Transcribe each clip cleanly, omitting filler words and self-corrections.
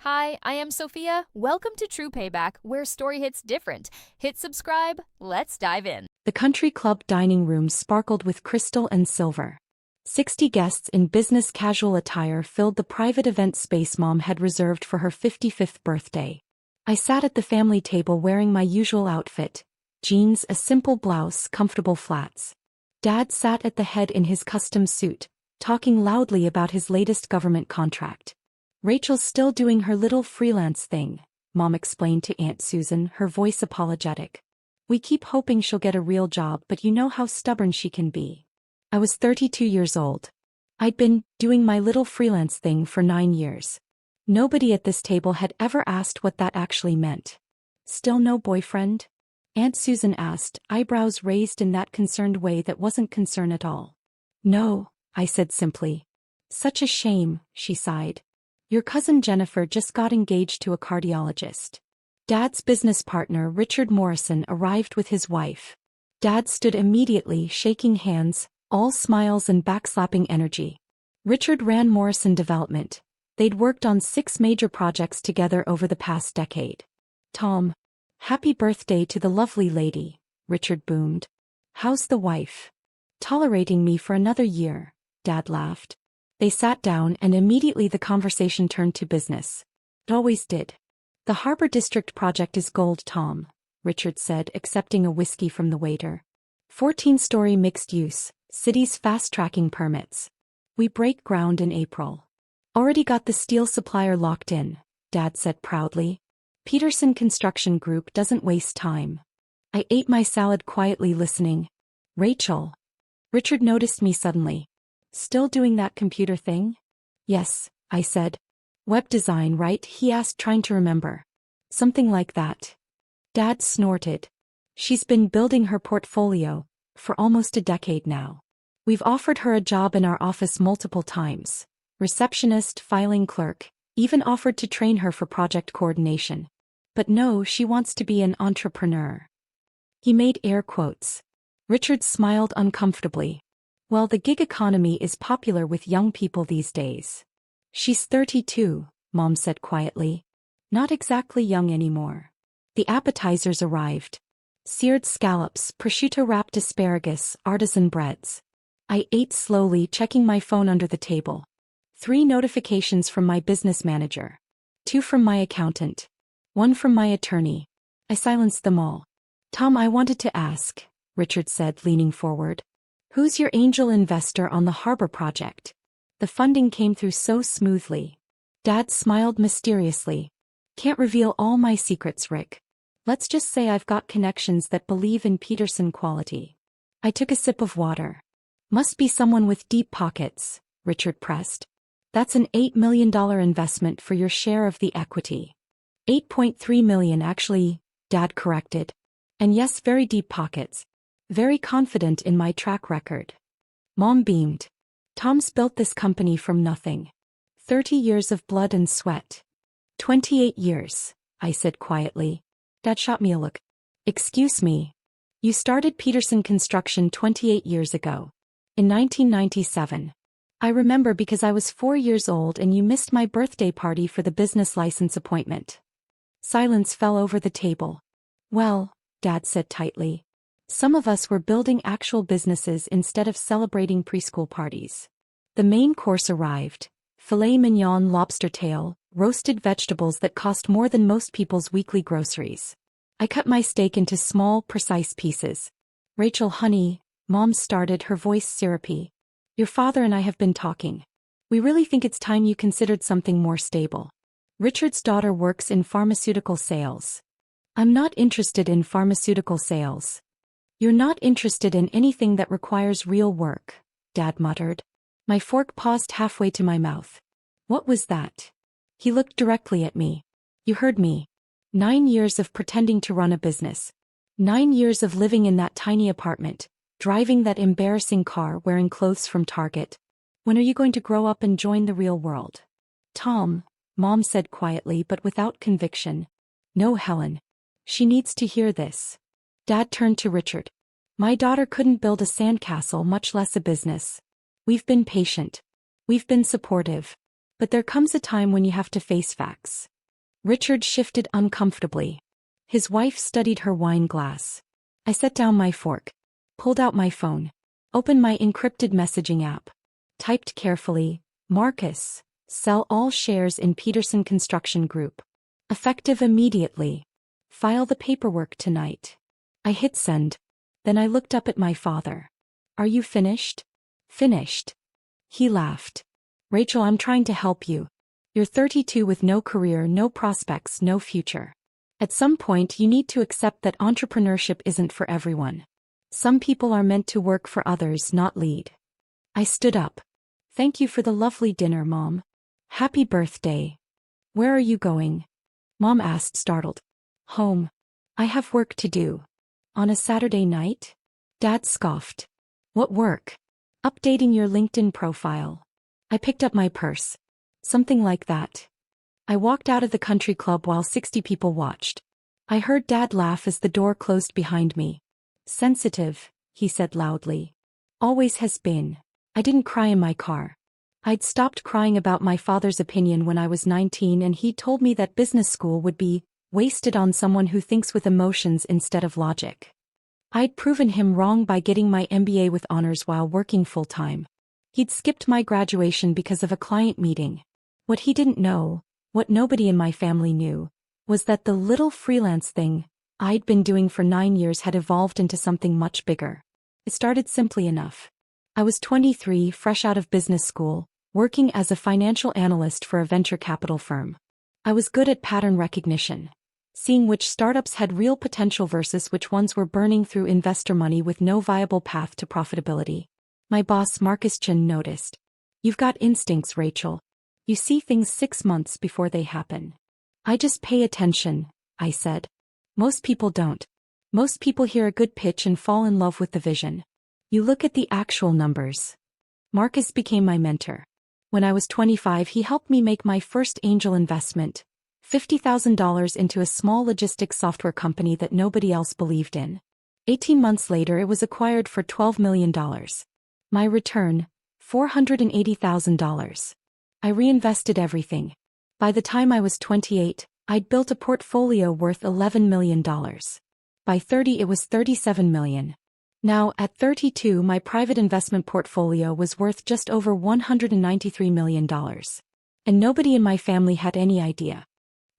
Hi, I am Sophia. Welcome to True Payback, where story hits different. Hit subscribe. Let's dive in. The country club dining room sparkled with crystal and silver. 60 guests in business casual attire filled the private event space Mom had reserved for her 55th birthday. I sat at the family table wearing my usual outfit: jeans, a simple blouse, comfortable flats. Dad sat at the head in his custom suit, talking loudly about his latest government contract. "Rachel's still doing her little freelance thing," Mom explained to Aunt Susan, her voice apologetic. "We keep hoping she'll get a real job, but you know how stubborn she can be." I was 32 years old. I'd been doing my little freelance thing for 9 years. Nobody at this table had ever asked what that actually meant. "Still no boyfriend?" Aunt Susan asked, eyebrows raised in that concerned way that wasn't concern at all. "No," I said simply. "Such a shame," she sighed. "Your cousin Jennifer just got engaged to a cardiologist." Dad's business partner, Richard Morrison, arrived with his wife. Dad stood immediately, shaking hands, all smiles and backslapping energy. Richard ran Morrison Development. They'd worked on 6 major projects together over the past decade. "Tom, happy birthday to the lovely lady," Richard boomed. "How's the wife?" "Tolerating me for another year," Dad laughed. They sat down and immediately the conversation turned to business. It always did. "The Harbor District project is gold, Tom," Richard said, accepting a whiskey from the waiter. 14-story mixed use, city's fast-tracking permits. We break ground in April. "Already got the steel supplier locked in," Dad said proudly. "Peterson Construction Group doesn't waste time." I ate my salad quietly, listening. "Rachel." Richard noticed me suddenly. "Still doing that computer thing?" "Yes," I said. "Web design, right?" he asked, trying to remember. "Something like that." Dad snorted. "She's been building her portfolio for almost a decade now. We've offered her a job in our office multiple times. Receptionist, filing clerk, even offered to train her for project coordination. But no, she wants to be an entrepreneur." He made air quotes. Richard smiled uncomfortably. "Well, the gig economy is popular with young people these days." "She's 32, Mom said quietly. "Not exactly young anymore." The appetizers arrived. Seared scallops, prosciutto-wrapped asparagus, artisan breads. I ate slowly, checking my phone under the table. 3 notifications from my business manager. 2 from my accountant. 1 from my attorney. I silenced them all. "Tom, I wanted to ask," Richard said, leaning forward. "Who's your angel investor on the harbor project? The funding came through so smoothly." Dad smiled mysteriously. "Can't reveal all my secrets, Rick. Let's just say I've got connections that believe in Peterson quality." I took a sip of water. "Must be someone with deep pockets," Richard pressed. "That's an $8 million investment for your share of the equity." 8.3 million actually, Dad corrected. "And yes, very deep pockets. Very confident in my track record." Mom beamed. "Tom's built this company from nothing. 30 years of blood and sweat." 28 years, I said quietly. Dad shot me a look. "Excuse me. You started Peterson Construction 28 years ago. In 1997. I remember because I was 4 years old and you missed my birthday party for the business license appointment." Silence fell over the table. "Well," Dad said tightly, "some of us were building actual businesses instead of celebrating preschool parties." The main course arrived. Filet mignon, lobster tail, roasted vegetables that cost more than most people's weekly groceries. I cut my steak into small, precise pieces. "Rachel, honey," Mom started, her voice syrupy. "Your father and I have been talking. We really think it's time you considered something more stable. Richard's daughter works in pharmaceutical sales." "I'm not interested in pharmaceutical sales." "You're not interested in anything that requires real work," Dad muttered. My fork paused halfway to my mouth. "What was that?" He looked directly at me. "You heard me. 9 years of pretending to run a business. 9 years of living in that tiny apartment, driving that embarrassing car, wearing clothes from Target. When are you going to grow up and join the real world?" "Tom," Mom said quietly but without conviction. "No, Helen. She needs to hear this." Dad turned to Richard. "My daughter couldn't build a sandcastle, much less a business. We've been patient. We've been supportive. But there comes a time when you have to face facts. Richard shifted uncomfortably. His wife studied her wine glass. I set down my fork, pulled out my phone, opened my encrypted messaging app, typed carefully, Marcus, sell all shares in Peterson Construction Group. Effective immediately. File the paperwork tonight. I hit send. Then I looked up at my father. Are you finished? Finished. He laughed. Rachel, I'm trying to help you. You're 32 with no career, no prospects, no future. At some point you need to accept that entrepreneurship isn't for everyone. Some people are meant to work for others, not lead. I stood up. Thank you for the lovely dinner, Mom. Happy birthday. Where are you going? Mom asked, startled. Home. I have work to do. On a Saturday night? Dad scoffed. What work? Updating your LinkedIn profile. I picked up my purse. Something like that. I walked out of the country club while 60 people watched. I heard Dad laugh as the door closed behind me. Sensitive, he said loudly. Always has been. I didn't cry in my car. I'd stopped crying about my father's opinion when I was 19, and he told me that business school would be wasted on someone who thinks with emotions instead of logic. I'd proven him wrong by getting my MBA with honors while working full-time. He'd skipped my graduation because of a client meeting. What he didn't know, what nobody in my family knew, was that the little freelance thing I'd been doing for 9 years had evolved into something much bigger. It started simply enough. I was 23, fresh out of business school, working as a financial analyst for a venture capital firm. I was good at pattern recognition, seeing which startups had real potential versus which ones were burning through investor money with no viable path to profitability. My boss, Marcus Chin, noticed. You've got instincts, Rachel. You see things 6 months before they happen. I just pay attention, I said. Most people don't. Most people hear a good pitch and fall in love with the vision. You look at the actual numbers. Marcus became my mentor. When I was 25, he helped me make my first angel investment, $50,000 into a small logistics software company that nobody else believed in. 18 months later, it was acquired for $12 million. My return, $480,000. I reinvested everything. By the time I was 28, I'd built a portfolio worth $11 million. By 30, it was $37 million. Now, at 32, my private investment portfolio was worth just over $193 million. And nobody in my family had any idea.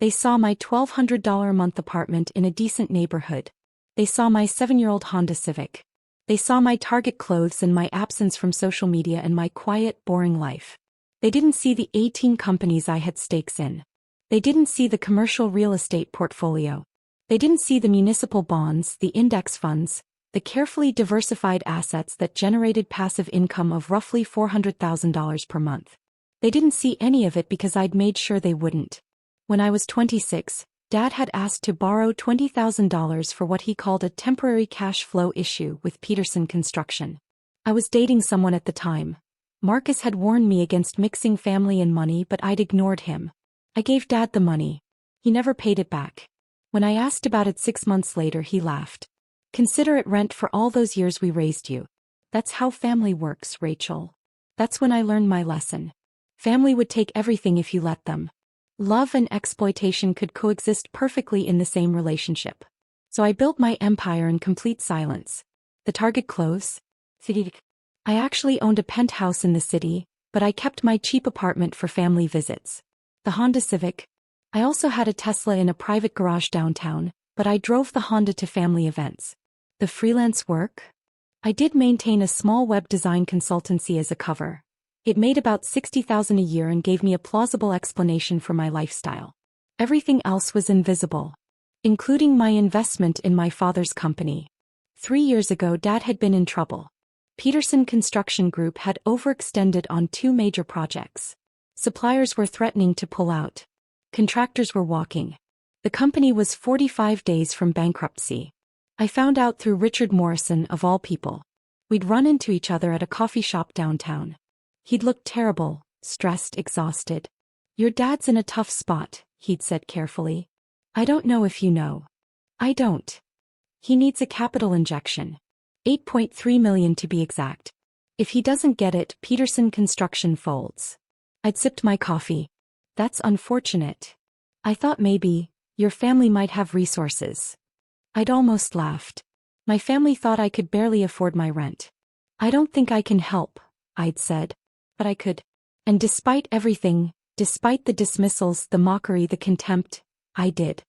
They saw my $1,200 a month apartment in a decent neighborhood. They saw my 7-year-old Honda Civic. They saw my Target clothes and my absence from social media and my quiet, boring life. They didn't see the 18 companies I had stakes in. They didn't see the commercial real estate portfolio. They didn't see the municipal bonds, the index funds, the carefully diversified assets that generated passive income of roughly $400,000 per month. They didn't see any of it because I'd made sure they wouldn't. When I was 26, Dad had asked to borrow $20,000 for what he called a temporary cash flow issue with Peterson Construction. I was dating someone at the time. Marcus had warned me against mixing family and money, but I'd ignored him. I gave Dad the money. He never paid it back. When I asked about it 6 months later, he laughed. Consider it rent for all those years we raised you. That's how family works, Rachel. That's when I learned my lesson. Family would take everything if you let them. Love and exploitation could coexist perfectly in the same relationship. So I built my empire in complete silence. The Target clothes. I actually owned a penthouse in the city, but I kept my cheap apartment for family visits. The Honda Civic. I also had a Tesla in a private garage downtown, but I drove the Honda to family events. The freelance work? I did maintain a small web design consultancy as a cover. It made about $60,000 a year and gave me a plausible explanation for my lifestyle. Everything else was invisible, including my investment in my father's company. 3 years ago, Dad had been in trouble. Peterson Construction Group had overextended on 2 major projects. Suppliers were threatening to pull out. Contractors were walking. The company was 45 days from bankruptcy. I found out through Richard Morrison, of all people. We'd run into each other at a coffee shop downtown. He'd looked terrible, stressed, exhausted. Your dad's in a tough spot, he'd said carefully. I don't know if you know. I don't. He needs a capital injection. $8.3 million to be exact. If he doesn't get it, Peterson Construction folds. I'd sipped my coffee. That's unfortunate. I thought maybe your family might have resources. I'd almost laughed. My family thought I could barely afford my rent. I don't think I can help, I'd said. But I could. And despite everything, despite the dismissals, the mockery, the contempt, I did.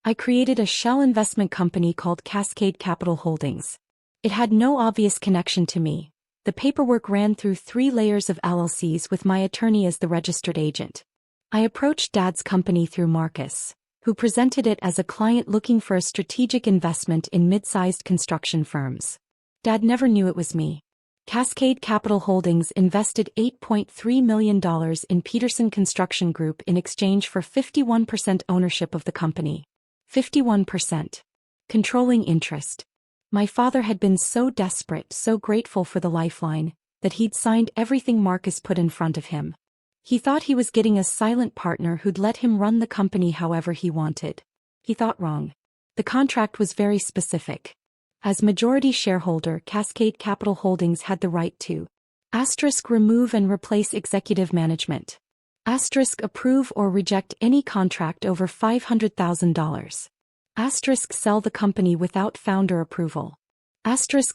I created a shell investment company called Cascade Capital Holdings. It had no obvious connection to me. The paperwork ran through 3 layers of LLCs with my attorney as the registered agent. I approached Dad's company through Marcus, who presented it as a client looking for a strategic investment in mid-sized construction firms. Dad never knew it was me. Cascade Capital Holdings invested $8.3 million in Peterson Construction Group in exchange for 51% ownership of the company. 51%. Controlling interest. My father had been so desperate, so grateful for the lifeline, that he'd signed everything Marcus put in front of him. He thought he was getting a silent partner who'd let him run the company however he wanted. He thought wrong. The contract was very specific. As majority shareholder, Cascade Capital Holdings had the right to remove and replace executive management. Approve or reject any contract over $500,000. Sell the company without founder approval.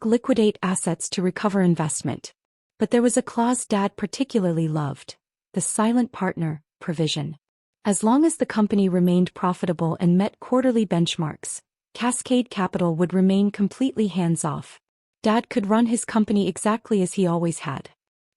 Liquidate assets to recover investment. But there was a clause Dad particularly loved, the silent partner provision. As long as the company remained profitable and met quarterly benchmarks, Cascade Capital would remain completely hands-off. Dad could run his company exactly as he always had.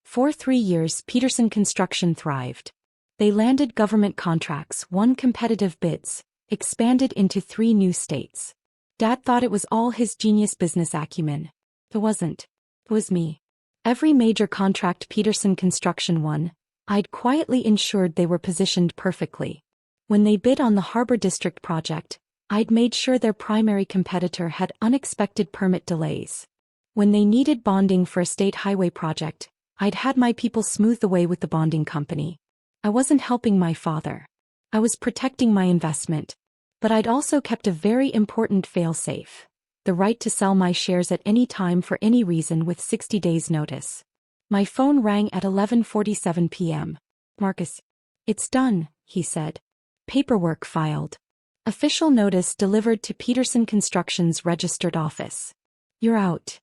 For 3 years, Peterson Construction thrived. They landed government contracts, won competitive bids, expanded into 3 new states. Dad thought it was all his genius business acumen. It wasn't. It was me. Every major contract Peterson Construction won, I'd quietly ensured they were positioned perfectly. When they bid on the Harbor District project, I'd made sure their primary competitor had unexpected permit delays. When they needed bonding for a state highway project, I'd had my people smooth the way with the bonding company. I wasn't helping my father. I was protecting my investment. But I'd also kept a very important fail-safe, the right to sell my shares at any time for any reason with 60 days notice. My phone rang at 11:47 p.m. Marcus. It's done, he said. Paperwork filed. Official notice delivered to Peterson Construction's registered office. You're out.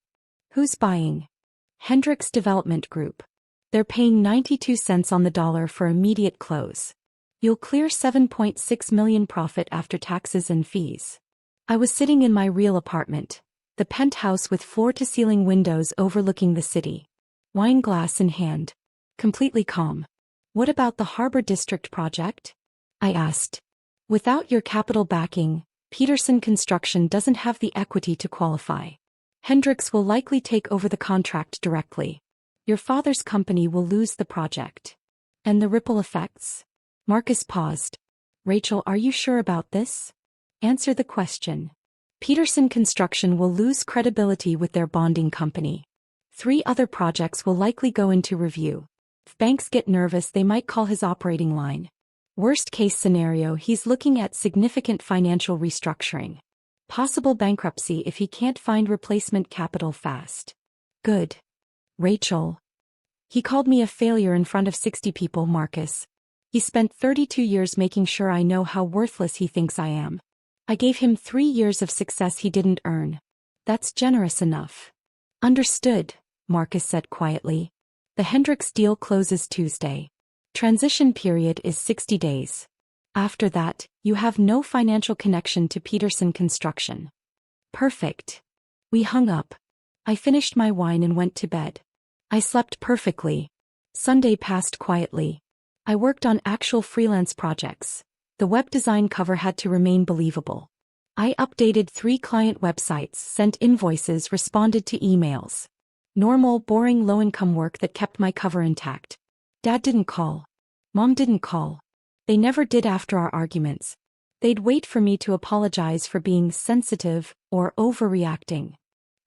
Who's buying? Hendricks Development Group. They're paying 92 cents on the dollar for immediate close. You'll clear $7.6 million profit after taxes and fees. I was sitting in my real apartment, the penthouse with floor-to-ceiling windows overlooking the city. Wine glass in hand. Completely calm. What about the Harbor District project? I asked. Without your capital backing, Peterson Construction doesn't have the equity to qualify. Hendricks will likely take over the contract directly. Your father's company will lose the project. And the ripple effects? Marcus paused. Rachel, are you sure about this? Answer the question. Peterson Construction will lose credibility with their bonding company. 3 other projects will likely go into review. If banks get nervous, they might call his operating line. Worst case scenario, he's looking at significant financial restructuring. Possible bankruptcy if he can't find replacement capital fast. Good. Rachel. He called me a failure in front of 60 people, Marcus. He spent 32 years making sure I know how worthless he thinks I am. I gave him 3 years of success he didn't earn. That's generous enough. Understood, Marcus said quietly. The Hendricks deal closes Tuesday. Transition period is 60 days. After that, you have no financial connection to Peterson Construction. Perfect. We hung up. I finished my wine and went to bed. I slept perfectly. Sunday passed quietly. I worked on actual freelance projects. The web design cover had to remain believable. I updated 3 client websites, sent invoices, responded to emails. Normal, boring, low-income work that kept my cover intact. Dad didn't call. Mom didn't call. They never did after our arguments. They'd wait for me to apologize for being sensitive or overreacting.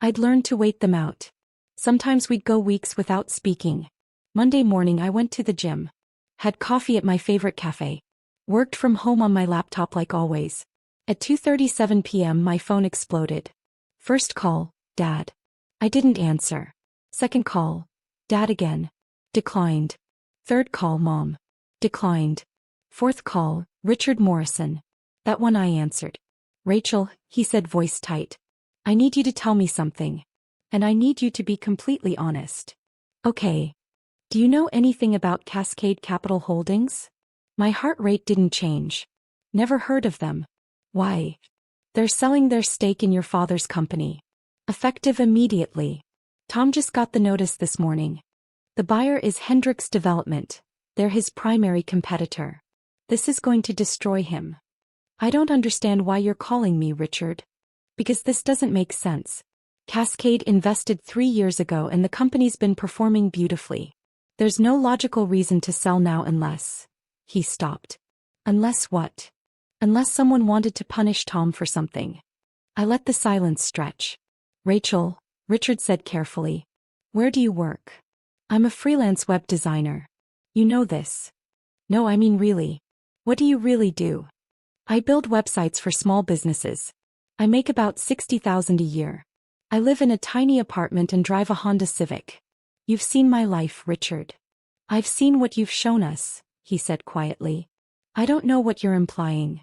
I'd learned to wait them out. Sometimes we'd go weeks without speaking. Monday morning I went to the gym. Had coffee at my favorite cafe. Worked from home on my laptop like always. At 2:37 p.m. my phone exploded. First call, Dad. I didn't answer. Second call, Dad again. Declined. Third call, Mom. Declined. Fourth call, Richard Morrison. That one I answered. Rachel, he said, voice tight. I need you to tell me something. And I need you to be completely honest. Okay. Do you know anything about Cascade Capital Holdings? My heart rate didn't change. Never heard of them. Why? They're selling their stake in your father's company. Effective immediately. Tom just got the notice this morning. The buyer is Hendricks Development. They're his primary competitor. This is going to destroy him. I don't understand why you're calling me, Richard. Because this doesn't make sense. Cascade invested 3 years ago and the company's been performing beautifully. There's no logical reason to sell now unless... He stopped. Unless what? Unless someone wanted to punish Tom for something. I let the silence stretch. Rachel, Richard said carefully. Where do you work? I'm a freelance web designer. You know this. No, I mean really. What do you really do? I build websites for small businesses. I make about $60,000 a year. I live in a tiny apartment and drive a Honda Civic. You've seen my life, Richard. I've seen what you've shown us, he said quietly. I don't know what you're implying.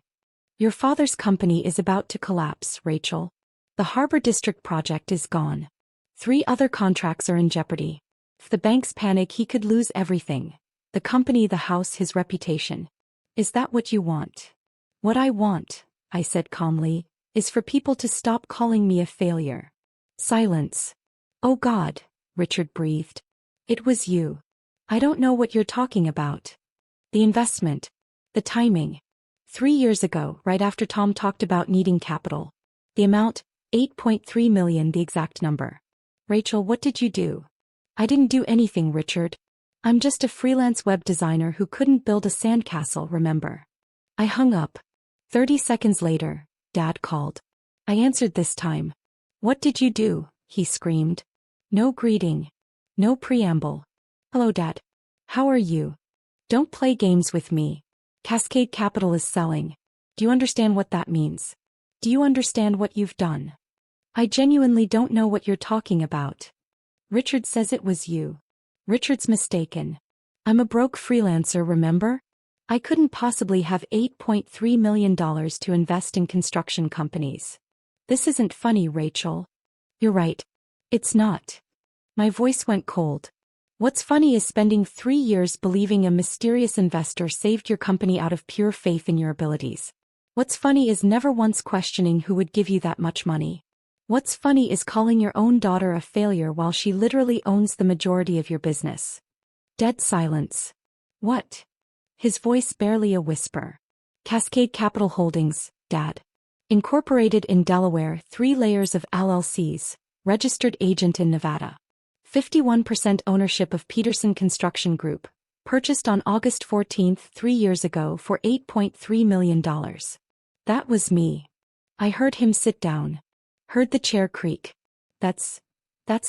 Your father's company is about to collapse, Rachel. The Harbor District project is gone. 3 other contracts are in jeopardy. If the banks panic, he could lose everything. The company, the house, his reputation. Is that what you want? What I want, I said calmly, is for people to stop calling me a failure. Silence. Oh God, Richard breathed. It was you. I don't know what you're talking about. The investment. The timing. 3 years ago, right after Tom talked about needing capital. The amount, $8.3 million, the exact number. Rachel, what did you do? I didn't do anything, Richard. I'm just a freelance web designer who couldn't build a sandcastle, remember? I hung up. 30 seconds later, Dad called. I answered this time. What did you do? He screamed. No greeting. No preamble. Hello, Dad. How are you? Don't play games with me. Cascade Capital is selling. Do you understand what that means? Do you understand what you've done? I genuinely don't know what you're talking about. Richard says it was you. Richard's mistaken. I'm a broke freelancer, remember? I couldn't possibly have $8.3 million to invest in construction companies. This isn't funny, Rachel. You're right. It's not. My voice went cold. What's funny is spending 3 years believing a mysterious investor saved your company out of pure faith in your abilities. What's funny is never once questioning who would give you that much money. What's funny is calling your own daughter a failure while she literally owns the majority of your business. Dead silence. What? His voice barely a whisper. Cascade Capital Holdings, Dad. Incorporated in Delaware, 3 layers of LLCs, registered agent in Nevada. 51% ownership of Peterson Construction Group, purchased on August 14, 3 years ago for $8.3 million. That was me. I heard him sit down. Heard the chair creak. That's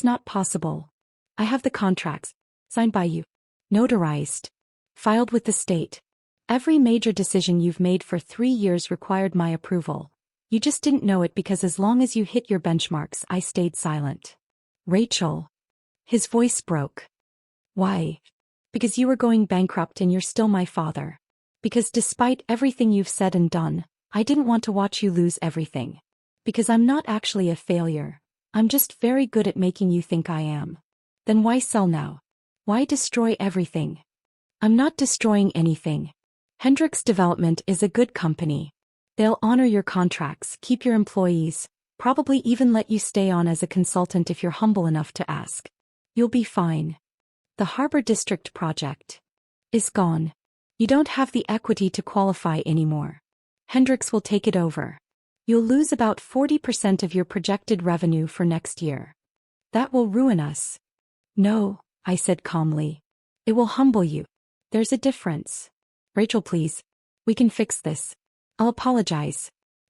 not possible. I have the contracts, signed by you, notarized, filed with the state. Every major decision you've made for 3 years required my approval. You just didn't know it because as long as you hit your benchmarks, I stayed silent. Rachel. His voice broke. Why? Because you were going bankrupt and you're still my father. Because despite everything you've said and done, I didn't want to watch you lose everything. Because I'm not actually a failure. I'm just very good at making you think I am. Then why sell now? Why destroy everything? I'm not destroying anything. Hendricks Development is a good company. They'll honor your contracts, keep your employees, probably even let you stay on as a consultant if you're humble enough to ask. You'll be fine. The Harbor District project is gone. You don't have the equity to qualify anymore. Hendricks will take it over. You'll lose about 40% of your projected revenue for next year. That will ruin us. No, I said calmly. It will humble you. There's a difference. Rachel, please. We can fix this. I'll apologize.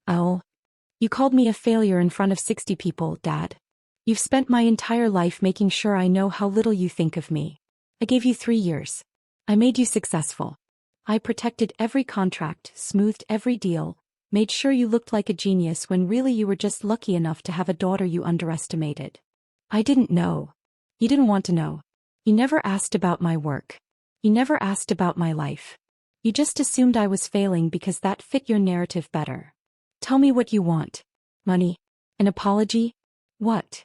You called me a failure in front of 60 people, Dad. You've spent my entire life making sure I know how little you think of me. I gave you 3 years. I made you successful. I protected every contract, smoothed every deal, made sure you looked like a genius when really you were just lucky enough to have a daughter you underestimated. I didn't know. You didn't want to know. You never asked about my work. You never asked about my life. You just assumed I was failing because that fit your narrative better. Tell me what you want. Money? An apology? What?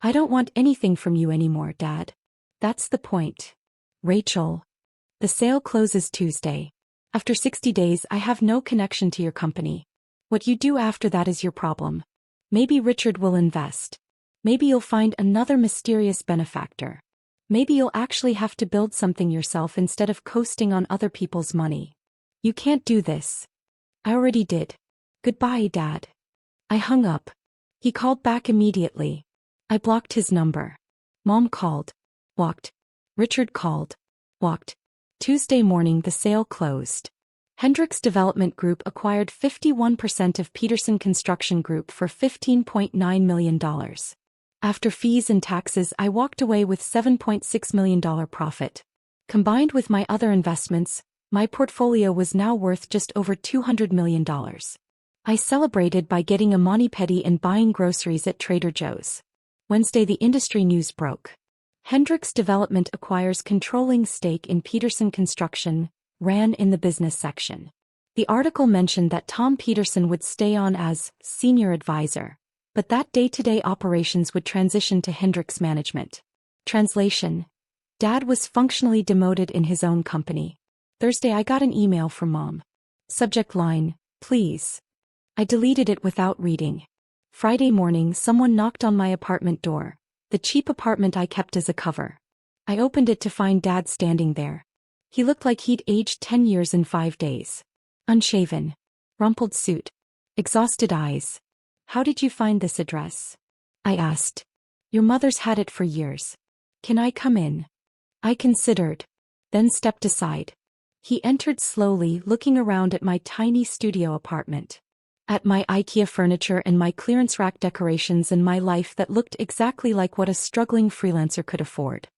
I don't want anything from you anymore, Dad. That's the point. Rachel. The sale closes Tuesday. After 60 days, I have no connection to your company. What you do after that is your problem. Maybe Richard will invest. Maybe you'll find another mysterious benefactor. Maybe you'll actually have to build something yourself instead of coasting on other people's money. You can't do this. I already did. Goodbye, Dad. I hung up. He called back immediately. I blocked his number. Mom called. Walked. Richard called. Walked. Tuesday morning the sale closed. Hendricks Development Group acquired 51% of Peterson Construction Group for $15.9 million. After fees and taxes, I walked away with $7.6 million profit. Combined with my other investments, my portfolio was now worth just over $200 million. I celebrated by getting a mani-pedi and buying groceries at Trader Joe's. Wednesday the industry news broke. Hendricks Development acquires controlling stake in Peterson Construction, ran in the business section. The article mentioned that Tom Peterson would stay on as senior advisor, but that day-to-day operations would transition to Hendricks management. Translation: Dad was functionally demoted in his own company. Thursday I got an email from Mom. Subject line, please. I deleted it without reading. Friday morning someone knocked on my apartment door, the cheap apartment I kept as a cover. I opened it to find Dad standing there. He looked like he'd aged 10 years in 5 days. Unshaven. Rumpled suit. Exhausted eyes. How did you find this address? I asked. Your mother's had it for years. Can I come in? I considered, then stepped aside. He entered slowly, looking around at my tiny studio apartment. At my IKEA furniture and my clearance rack decorations and my life that looked exactly like what a struggling freelancer could afford.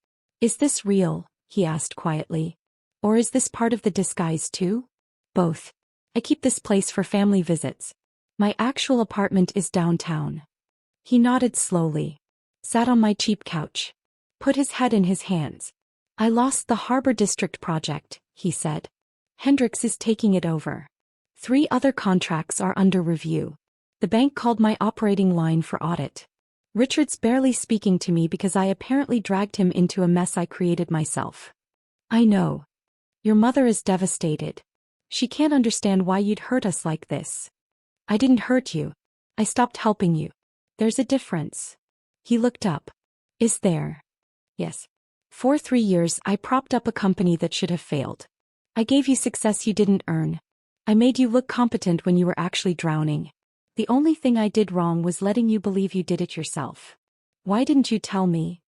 Is this real? He asked quietly. Or is this part of the disguise too? Both. I keep this place for family visits. My actual apartment is downtown. He nodded slowly. Sat on my cheap couch. Put his head in his hands. I lost the Harbor District project, he said. Hendricks is taking it over. 3 other contracts are under review. The bank called my operating line for audit. Richard's barely speaking to me because I apparently dragged him into a mess I created myself. I know. Your mother is devastated. She can't understand why you'd hurt us like this. I didn't hurt you. I stopped helping you. There's a difference. He looked up. Is there? Yes. For 3 years I propped up a company that should have failed. I gave you success you didn't earn. I made you look competent when you were actually drowning. The only thing I did wrong was letting you believe you did it yourself. Why didn't you tell me?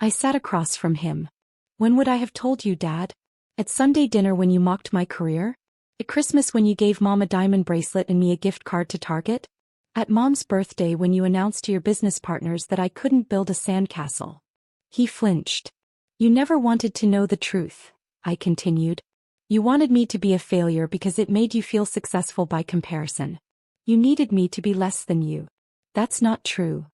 I sat across from him. When would I have told you, Dad? At Sunday dinner when you mocked my career? At Christmas when you gave Mom a diamond bracelet and me a gift card to Target? At Mom's birthday when you announced to your business partners that I couldn't build a sandcastle? He flinched. You never wanted to know the truth, I continued. You wanted me to be a failure because it made you feel successful by comparison. You needed me to be less than you. That's not true.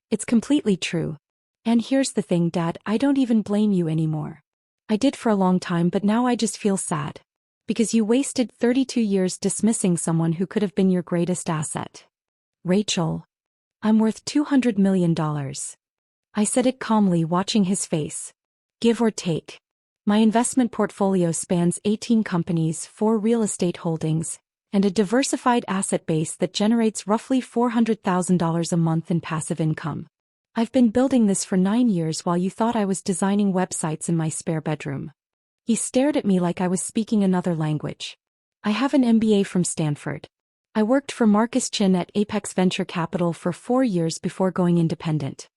It's completely true. And here's the thing, Dad, I don't even blame you anymore. I did for a long time, but now I just feel sad. Because you wasted 32 years dismissing someone who could have been your greatest asset. Rachel. I'm worth $200 million. I said it calmly, watching his face. Give or take. My investment portfolio spans 18 companies, 4 real estate holdings, and a diversified asset base that generates roughly $400,000 a month in passive income. I've been building this for 9 years while you thought I was designing websites in my spare bedroom. He stared at me like I was speaking another language. I have an MBA from Stanford. I worked for Marcus Chin at Apex Venture Capital for 4 years before going independent.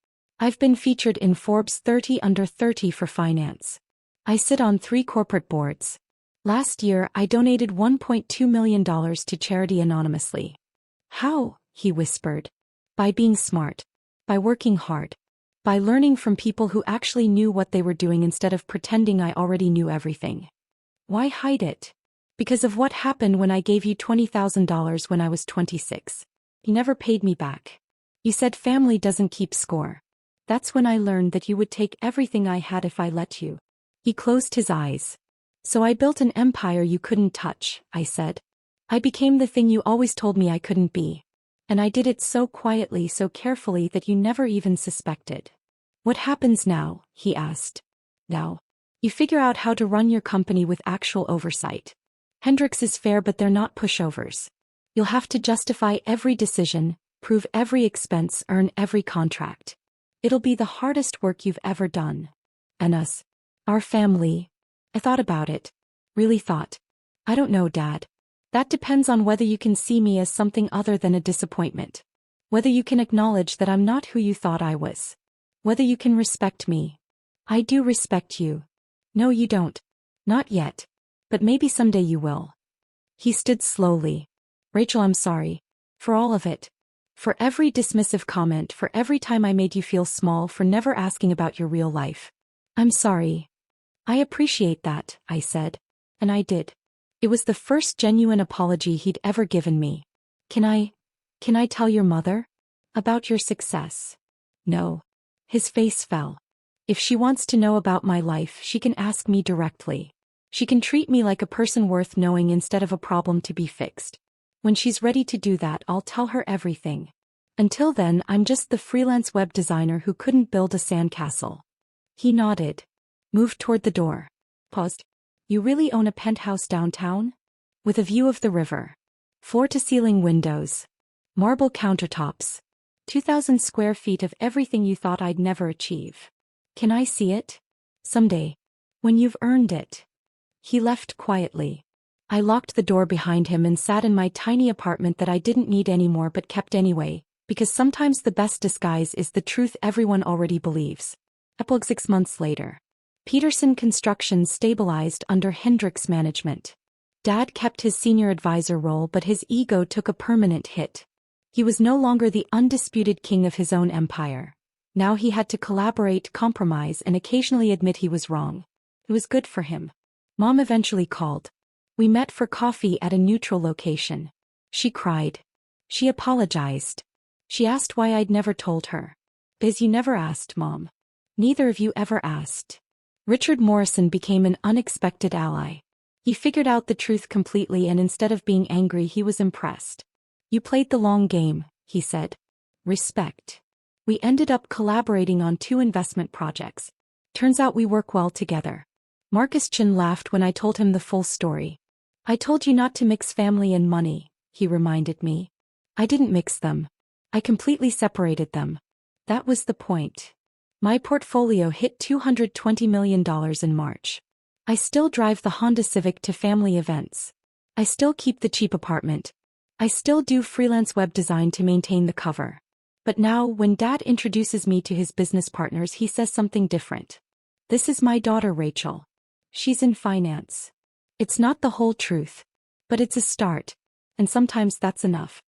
I've been featured in Forbes 30 Under 30 for finance. I sit on 3 corporate boards. Last year, I donated $1.2 million to charity anonymously. How? He whispered. By being smart. By working hard. By learning from people who actually knew what they were doing instead of pretending I already knew everything. Why hide it? Because of what happened when I gave you $20,000 when I was 26. You never paid me back. You said family doesn't keep score. That's when I learned that you would take everything I had if I let you. He closed his eyes. So I built an empire you couldn't touch, I said. I became the thing you always told me I couldn't be. And I did it so quietly, so carefully that you never even suspected. What happens now? He asked. Now. You figure out how to run your company with actual oversight. Hendrix is fair, but they're not pushovers. You'll have to justify every decision, prove every expense, earn every contract. It'll be the hardest work you've ever done. And us. Our family. I thought about it. Really thought. I don't know, Dad. That depends on whether you can see me as something other than a disappointment. Whether you can acknowledge that I'm not who you thought I was. Whether you can respect me. I do respect you. No, you don't. Not yet. But maybe someday you will. He stood slowly. Rachel, I'm sorry. For all of it. For every dismissive comment, for every time I made you feel small, for never asking about your real life. I'm sorry. I appreciate that, I said. And I did. It was the first genuine apology he'd ever given me. Can I tell your mother? About your success? No. His face fell. If she wants to know about my life, she can ask me directly. She can treat me like a person worth knowing instead of a problem to be fixed. When she's ready to do that, I'll tell her everything. Until then, I'm just the freelance web designer who couldn't build a sandcastle. He nodded. Moved toward the door. Paused. You really own a penthouse downtown? With a view of the river. Floor-to-ceiling windows. Marble countertops. 2,000 square feet of everything you thought I'd never achieve. Can I see it? Someday. When you've earned it. He left quietly. I locked the door behind him and sat in my tiny apartment that I didn't need anymore but kept anyway, because sometimes the best disguise is the truth everyone already believes. Epilogue 6 months later. Peterson Construction stabilized under Hendrix management. Dad kept his senior advisor role, but his ego took a permanent hit. He was no longer the undisputed king of his own empire. Now he had to collaborate, compromise, and occasionally admit he was wrong. It was good for him. Mom eventually called. We met for coffee at a neutral location. She cried. She apologized. She asked why I'd never told her. Biz, you never asked, Mom. Neither of you ever asked. Richard Morrison became an unexpected ally. He figured out the truth completely, and instead of being angry, he was impressed. You played the long game, he said. Respect. We ended up collaborating on 2 investment projects. Turns out we work well together. Marcus Chin laughed when I told him the full story. I told you not to mix family and money, he reminded me. I didn't mix them. I completely separated them. That was the point. My portfolio hit $220 million in March. I still drive the Honda Civic to family events. I still keep the cheap apartment. I still do freelance web design to maintain the cover. But now, when Dad introduces me to his business partners, he says something different. This is my daughter, Rachel. She's in finance. It's not the whole truth. But it's a start. And sometimes that's enough.